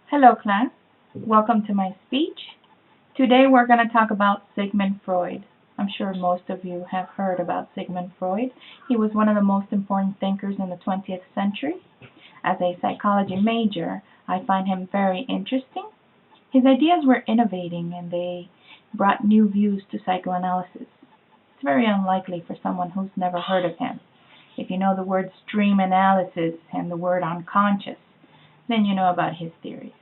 Hello class, welcome to my speech. Today we're going to talk about Sigmund Freud. I'm sure most of you have heard about Sigmund Freud. He was one of the most important thinkers in the 20th century. As a psychology major, I find him very interesting. His ideas were innovating and they brought new views to psychoanalysis. It's very unlikely for someone who's never heard of him. If you know the word stream analysis and the word unconscious, then you know about his theories.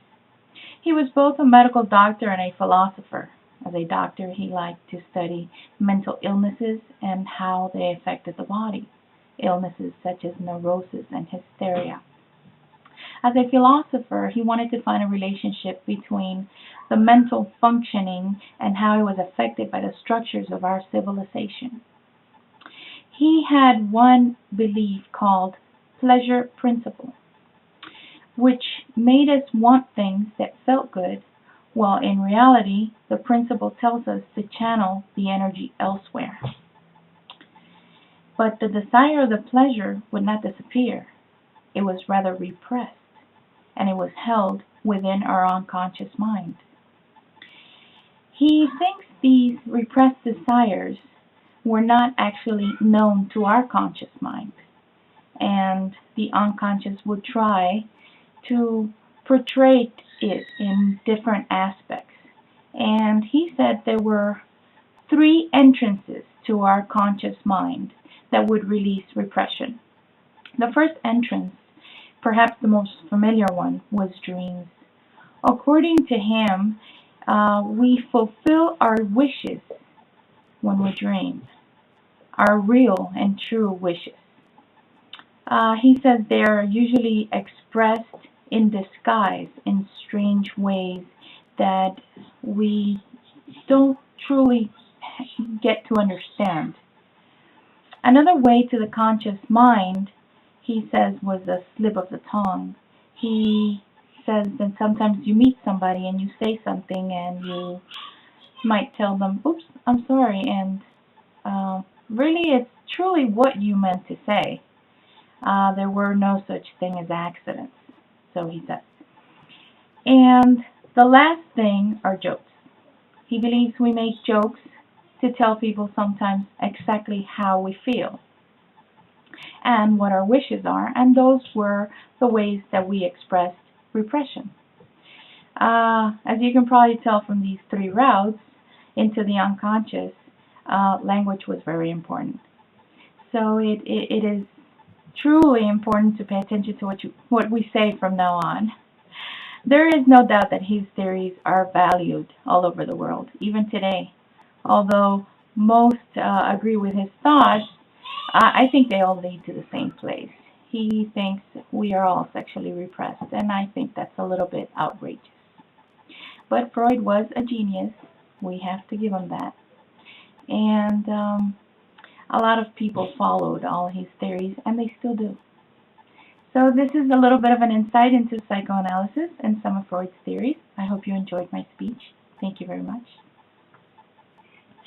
He was both a medical doctor and a philosopher. As a doctor, he liked to study mental illnesses and how they affected the body, illnesses such as neurosis and hysteria. As a philosopher, he wanted to find a relationship between the mental functioning and how it was affected by the structures of our civilization. He had one belief called pleasure principle, which made us want things that felt good, while in reality, the principle tells us to channel the energy elsewhere. But the desire of the pleasure would not disappear. It was rather repressed, and it was held within our unconscious mind. He thinks these repressed desires were not actually known to our conscious mind, and the unconscious would try to portray it in different aspects. And he said there were three entrances to our conscious mind that would release repression. The first entrance, perhaps the most familiar one, was dreams. According to him, we fulfill our wishes when we dream, our real and true wishes. He says they are usually expressed in disguise in strange ways that we don't truly get to understand. Another way to the conscious mind, he says, was a slip of the tongue. He says that sometimes you meet somebody and you say something and you might tell them, oops, I'm sorry, and really it's truly what you meant to say. There were no such thing as accidents, so he says. And the last thing are jokes. He believes we make jokes to tell people sometimes exactly how we feel and what our wishes are, and those were the ways that we expressed repression. As you can probably tell from these three routes into the unconscious, language was very important. So it is truly important to pay attention to what we say from now on. There is no doubt that his theories are valued all over the world, even today. Although most agree with his thoughts, I think they all lead to the same place. He thinks we are all sexually repressed, and I think that's a little bit outrageous. But Freud was a genius. We have to give him that. And a lot of people followed all his theories, and they still do. So this is a little bit of an insight into psychoanalysis and some of Freud's theories. I hope you enjoyed my speech. Thank you very much.